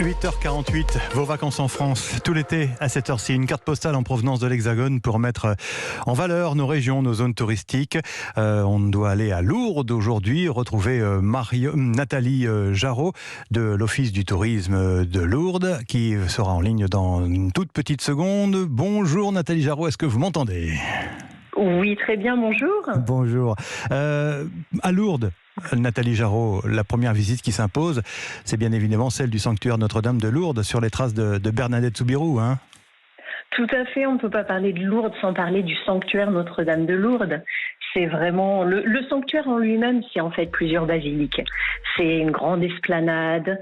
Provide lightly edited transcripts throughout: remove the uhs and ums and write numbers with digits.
8h48, vos vacances en France, tout l'été à cette heure-ci. Une carte postale en provenance de l'Hexagone pour mettre en valeur nos régions, nos zones touristiques. On doit aller à Lourdes aujourd'hui, retrouver Nathalie Jarraud de l'Office du tourisme de Lourdes qui sera en ligne dans une toute petite seconde. Bonjour Nathalie Jarraud, est-ce que vous m'entendez ? Oui, très bien, bonjour. Bonjour. À Lourdes, Nathalie Jarraud, la première visite qui s'impose, c'est bien évidemment celle du sanctuaire Notre-Dame de Lourdes, sur les traces de Bernadette Soubirous, hein ? Tout à fait, on ne peut pas parler de Lourdes sans parler du sanctuaire Notre-Dame de Lourdes. C'est vraiment... Le sanctuaire en lui-même, c'est en fait plusieurs basiliques. C'est une grande esplanade,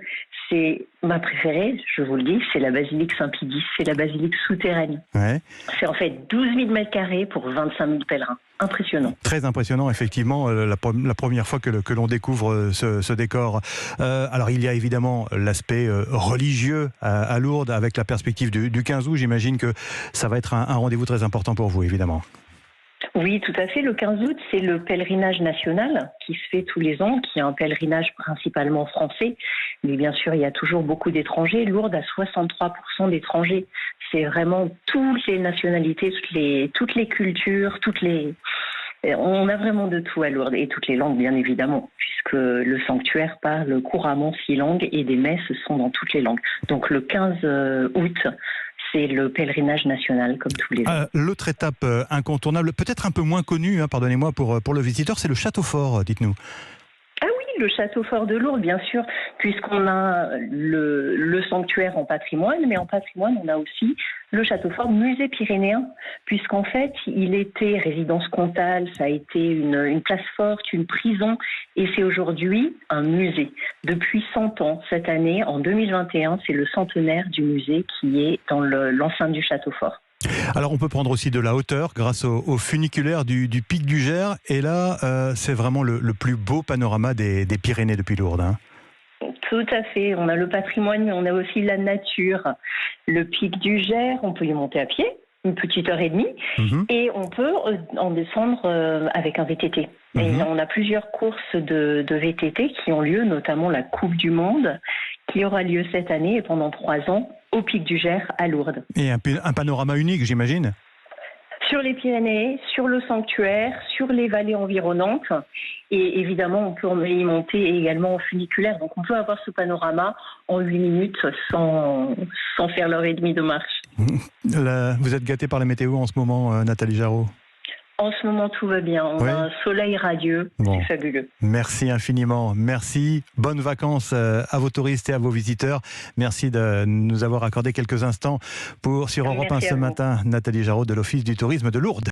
c'est ma préférée, je vous le dis, c'est la basilique Saint-Pie-X, c'est la basilique souterraine. Ouais. C'est en fait 12 000 mètres carrés pour 25 000 pèlerins. Impressionnant. Très impressionnant, effectivement, la première fois que l'on découvre ce décor. Alors, il y a évidemment l'aspect religieux à Lourdes, avec la perspective du 15 août. J'imagine que ça va être un rendez-vous très important pour vous, évidemment. Oui, tout à fait. Le 15 août, c'est le pèlerinage national qui se fait tous les ans, qui est un pèlerinage principalement français. Mais bien sûr, il y a toujours beaucoup d'étrangers. Lourdes a 63% d'étrangers. C'est vraiment toutes les nationalités, toutes les cultures, on a vraiment de tout à Lourdes, et toutes les langues, bien évidemment, puisque le sanctuaire parle couramment 6 langues et des messes sont dans toutes les langues. Donc le 15 août, c'est le pèlerinage national, comme tous les ans. L'autre étape incontournable, peut-être un peu moins connue, pardonnez-moi pour le visiteur, c'est le château fort, dites-nous. Ah oui, le château fort de Lourdes, bien sûr, puisqu'on a le sanctuaire en patrimoine, mais en patrimoine, on a aussi le château fort musée pyrénéen, puisqu'en fait, il était résidence comtale, ça a été une place forte, une prison, et c'est aujourd'hui un musée. Depuis 100 ans, cette année, en 2021, c'est le centenaire du musée qui est dans l'enceinte du château fort. Alors on peut prendre aussi de la hauteur grâce au funiculaire du pic du Gers, et là c'est vraiment le plus beau panorama des Pyrénées depuis Lourdes, hein. Tout à fait, on a le patrimoine mais on a aussi la nature. Le pic du Gers, on peut y monter à pied, une petite heure et demie, et on peut en descendre avec un VTT. Et on a plusieurs courses de VTT qui ont lieu, notamment la Coupe du Monde, qui aura lieu cette année et pendant 3 ans au Pic du Gers à Lourdes. Et un panorama unique, j'imagine ? Sur les Pyrénées, sur le sanctuaire, sur les vallées environnantes. Et évidemment, on peut y monter également en funiculaire. Donc on peut avoir ce panorama en 8 minutes sans faire l'heure et demie de marche. Vous êtes gâtée par la météo en ce moment, Nathalie Jarraud ? En ce moment, tout va bien. On a un soleil radieux. Bon. C'est fabuleux. Merci infiniment. Merci. Bonnes vacances à vos touristes et à vos visiteurs. Merci de nous avoir accordé quelques instants sur Europe 1 ce matin. Nathalie Jarraud de l'Office du tourisme de Lourdes.